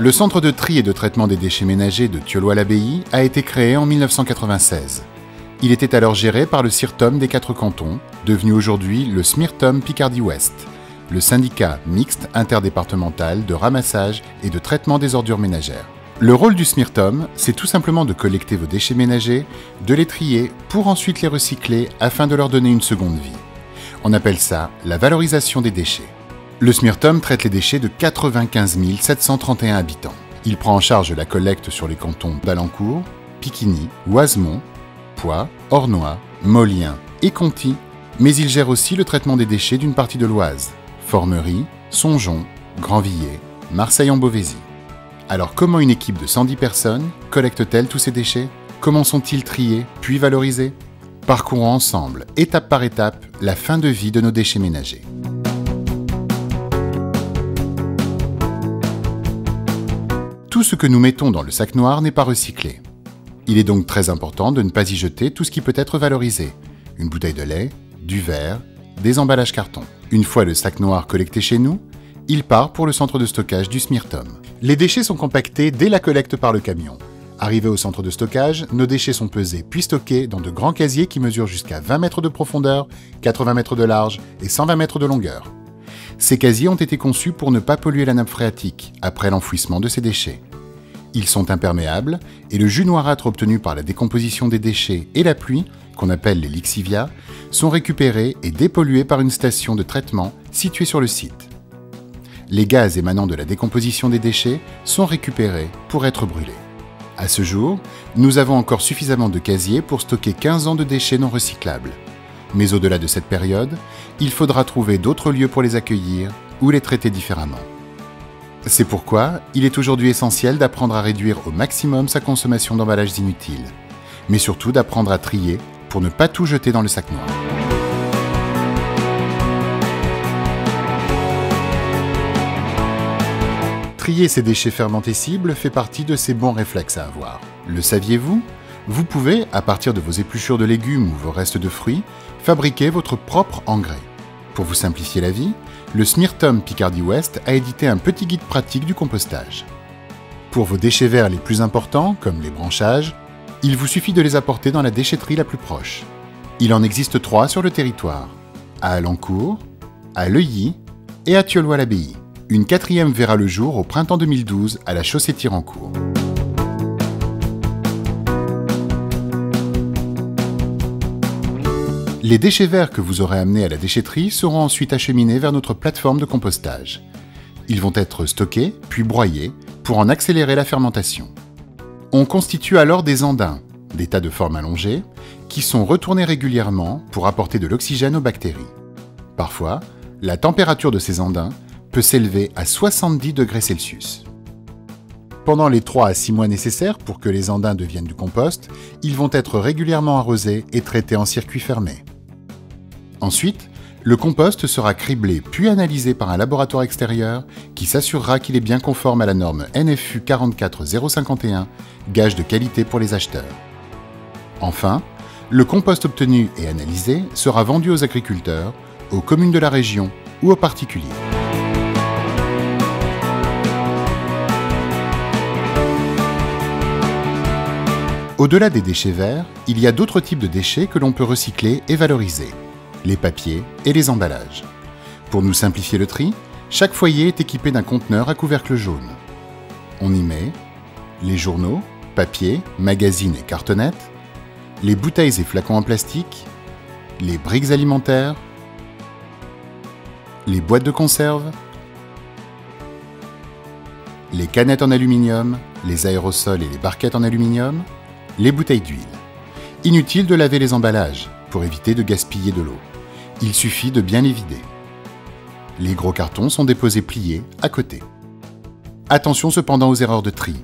Le centre de tri et de traitement des déchets ménagers de Thioloye-l'Abbaye a été créé en 1996. Il était alors géré par le CIRTOM des 4 cantons, devenu aujourd'hui le SMIRTOM Picardie-Ouest, le syndicat mixte interdépartemental de ramassage et de traitement des ordures ménagères. Le rôle du SMIRTOM, c'est tout simplement de collecter vos déchets ménagers, de les trier pour ensuite les recycler afin de leur donner une seconde vie. On appelle ça la valorisation des déchets. Le SMIRTOM traite les déchets de 95 731 habitants. Il prend en charge la collecte sur les cantons d'Alencourt, Piquigny, Oisemont, Poix, Ornois, Molien et Conty, mais il gère aussi le traitement des déchets d'une partie de l'Oise, Formerie, Songeon, Grandvilliers, Marseille-en-Beauvaisis. Alors comment une équipe de 110 personnes collecte-t-elle tous ces déchets? Comment sont-ils triés puis valorisés? Parcourons ensemble, étape par étape, la fin de vie de nos déchets ménagers. Tout ce que nous mettons dans le sac noir n'est pas recyclé. Il est donc très important de ne pas y jeter tout ce qui peut être valorisé. Une bouteille de lait, du verre, des emballages carton. Une fois le sac noir collecté chez nous, il part pour le centre de stockage du SMIRTOM. Les déchets sont compactés dès la collecte par le camion. Arrivés au centre de stockage, nos déchets sont pesés puis stockés dans de grands casiers qui mesurent jusqu'à 20 mètres de profondeur, 80 mètres de large et 120 mètres de longueur. Ces casiers ont été conçus pour ne pas polluer la nappe phréatique après l'enfouissement de ces déchets. Ils sont imperméables et le jus noirâtre obtenu par la décomposition des déchets et la pluie, qu'on appelle les lixivias, sont récupérés et dépollués par une station de traitement située sur le site. Les gaz émanant de la décomposition des déchets sont récupérés pour être brûlés. À ce jour, nous avons encore suffisamment de casiers pour stocker 15 ans de déchets non recyclables. Mais au-delà de cette période, il faudra trouver d'autres lieux pour les accueillir ou les traiter différemment. C'est pourquoi il est aujourd'hui essentiel d'apprendre à réduire au maximum sa consommation d'emballages inutiles, mais surtout d'apprendre à trier pour ne pas tout jeter dans le sac noir. Trier ces déchets fermentescibles fait partie de ces bons réflexes à avoir. Le saviez-vous? Vous pouvez, à partir de vos épluchures de légumes ou vos restes de fruits, fabriquer votre propre engrais. Pour vous simplifier la vie, le SMIRTOM Picardie-Ouest a édité un petit guide pratique du compostage. Pour vos déchets verts les plus importants, comme les branchages, il vous suffit de les apporter dans la déchetterie la plus proche. Il en existe 3 sur le territoire, à Alencourt, à Leuilly et à Thioloye-l'Abbaye. Une 4e verra le jour au printemps 2012 à la Chaussée-Tirancourt. Les déchets verts que vous aurez amenés à la déchetterie seront ensuite acheminés vers notre plateforme de compostage. Ils vont être stockés, puis broyés, pour en accélérer la fermentation. On constitue alors des andins, des tas de forme allongée, qui sont retournés régulièrement pour apporter de l'oxygène aux bactéries. Parfois, la température de ces andins peut s'élever à 70 degrés Celsius. Pendant les 3 à 6 mois nécessaires pour que les andins deviennent du compost, ils vont être régulièrement arrosés et traités en circuit fermé. Ensuite, le compost sera criblé puis analysé par un laboratoire extérieur qui s'assurera qu'il est bien conforme à la norme NFU 44051, gage de qualité pour les acheteurs. Enfin, le compost obtenu et analysé sera vendu aux agriculteurs, aux communes de la région ou aux particuliers. Au-delà des déchets verts, il y a d'autres types de déchets que l'on peut recycler et valoriser, les papiers et les emballages. Pour nous simplifier le tri, chaque foyer est équipé d'un conteneur à couvercle jaune. On y met les journaux, papiers, magazines et cartonnettes, les bouteilles et flacons en plastique, les briques alimentaires, les boîtes de conserve, les canettes en aluminium, les aérosols et les barquettes en aluminium, les bouteilles d'huile. Inutile de laver les emballages pour éviter de gaspiller de l'eau. Il suffit de bien les vider. Les gros cartons sont déposés pliés à côté. Attention cependant aux erreurs de tri.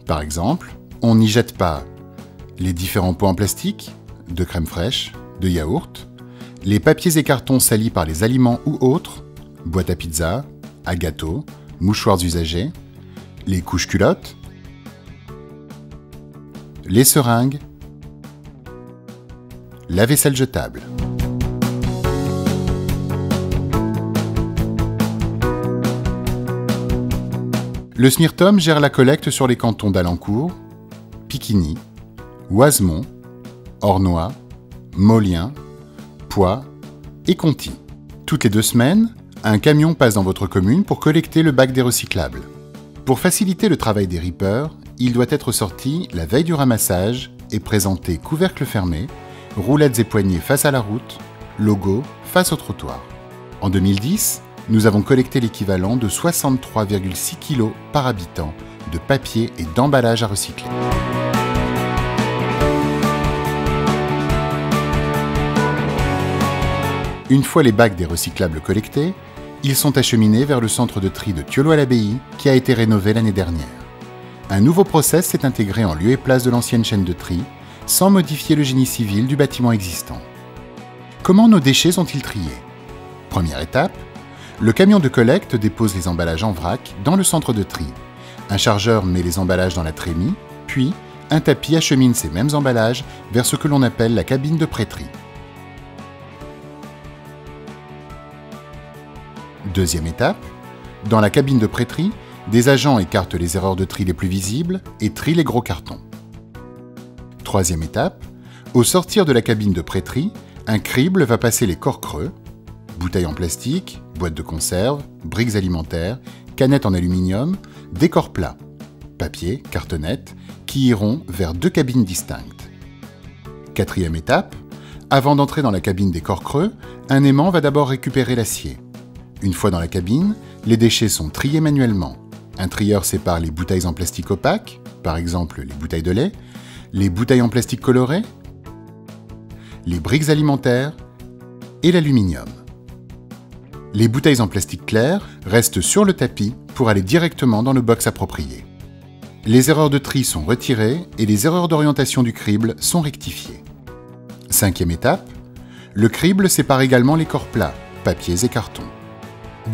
Par exemple, on n'y jette pas les différents pots en plastique, de crème fraîche, de yaourt, les papiers et cartons salis par les aliments ou autres, boîtes à pizza, à gâteaux, mouchoirs usagés, les couches culottes, les seringues, la vaisselle jetable. Le SMIRTOM gère la collecte sur les cantons d'Alencourt, Piquigny, Oisemont, Ornois, Molien, Poix et Conty. Toutes les 2 semaines, un camion passe dans votre commune pour collecter le bac des recyclables. Pour faciliter le travail des rippers, il doit être sorti la veille du ramassage et présenté couvercle fermé, roulettes et poignées face à la route, logo face au trottoir. En 2010, nous avons collecté l'équivalent de 63,6 kg par habitant de papier et d'emballage à recycler. Une fois les bacs des recyclables collectés, ils sont acheminés vers le centre de tri de Thiollois-l'Abbaye qui a été rénové l'année dernière. Un nouveau process s'est intégré en lieu et place de l'ancienne chaîne de tri, sans modifier le génie civil du bâtiment existant. Comment nos déchets sont-ils triés? Première étape, le camion de collecte dépose les emballages en vrac dans le centre de tri. Un chargeur met les emballages dans la trémie, puis un tapis achemine ces mêmes emballages vers ce que l'on appelle la cabine de pré-tri. Deuxième étape, dans la cabine de pré-tri, des agents écartent les erreurs de tri les plus visibles et trient les gros cartons. Troisième étape, au sortir de la cabine de pré-tri, un crible va passer les corps creux, bouteilles en plastique, boîtes de conserve, briques alimentaires, canettes en aluminium, des corps plats, papier, cartonnettes, qui iront vers 2 cabines distinctes. Quatrième étape, avant d'entrer dans la cabine des corps creux, un aimant va d'abord récupérer l'acier. Une fois dans la cabine, les déchets sont triés manuellement. Un trieur sépare les bouteilles en plastique opaque, par exemple les bouteilles de lait, les bouteilles en plastique coloré, les briques alimentaires et l'aluminium. Les bouteilles en plastique clair restent sur le tapis pour aller directement dans le box approprié. Les erreurs de tri sont retirées et les erreurs d'orientation du crible sont rectifiées. Cinquième étape, le crible sépare également les corps plats, papiers et cartons.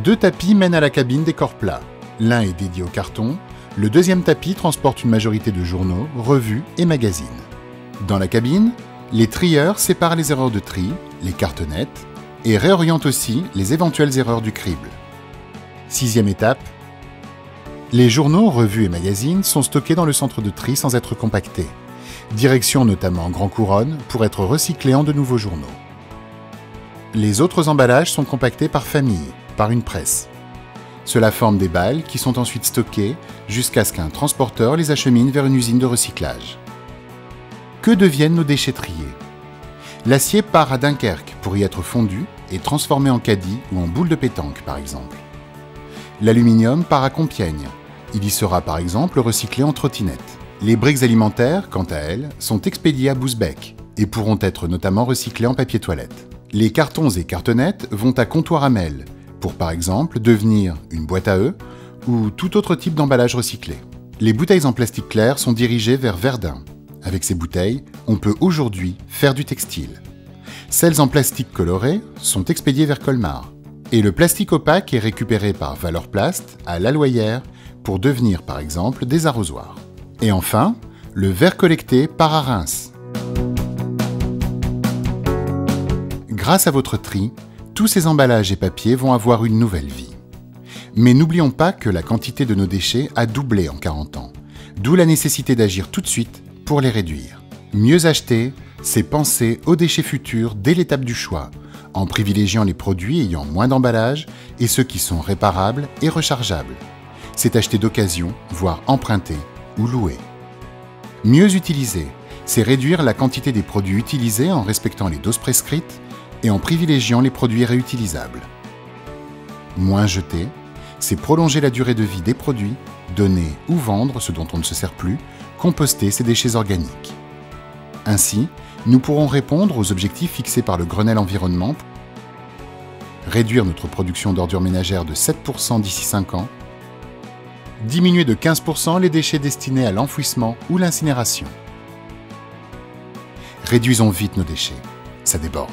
2 tapis mènent à la cabine des corps plats. L'un est dédié au carton, le deuxième tapis transporte une majorité de journaux, revues et magazines. Dans la cabine, les trieurs séparent les erreurs de tri, les cartonnettes, et réorientent aussi les éventuelles erreurs du crible. Sixième étape, les journaux, revues et magazines sont stockés dans le centre de tri sans être compactés. Direction notamment Grand Couronne pour être recyclés en de nouveaux journaux. Les autres emballages sont compactés par famille, par une presse. Cela forme des balles qui sont ensuite stockées jusqu'à ce qu'un transporteur les achemine vers une usine de recyclage. Que deviennent nos déchets triés? L'acier part à Dunkerque pour y être fondu et transformé en caddie ou en boule de pétanque par exemple. L'aluminium part à Compiègne. Il y sera par exemple recyclé en trottinette. Les briques alimentaires, quant à elles, sont expédiées à Bousbecque et pourront être notamment recyclées en papier toilette. Les cartons et cartonnettes vont à Comptoir Hamel, pour par exemple devenir une boîte à œufs ou tout autre type d'emballage recyclé. Les bouteilles en plastique clair sont dirigées vers Verdun. Avec ces bouteilles, on peut aujourd'hui faire du textile. Celles en plastique coloré sont expédiées vers Colmar. Et le plastique opaque est récupéré par Valorplast à La Loyère pour devenir par exemple des arrosoirs. Et enfin, le verre collecté part à Reims. Grâce à votre tri, tous ces emballages et papiers vont avoir une nouvelle vie. Mais n'oublions pas que la quantité de nos déchets a doublé en 40 ans, d'où la nécessité d'agir tout de suite pour les réduire. Mieux acheter, c'est penser aux déchets futurs dès l'étape du choix, en privilégiant les produits ayant moins d'emballage et ceux qui sont réparables et rechargeables. C'est acheter d'occasion, voire emprunter ou louer. Mieux utiliser, c'est réduire la quantité des produits utilisés en respectant les doses prescrites et en privilégiant les produits réutilisables. Moins jeter, c'est prolonger la durée de vie des produits, donner ou vendre ce dont on ne se sert plus, composter ces déchets organiques. Ainsi, nous pourrons répondre aux objectifs fixés par le Grenelle Environnement, réduire notre production d'ordures ménagères de 7% d'ici 5 ans, diminuer de 15% les déchets destinés à l'enfouissement ou l'incinération. Réduisons vite nos déchets, ça déborde.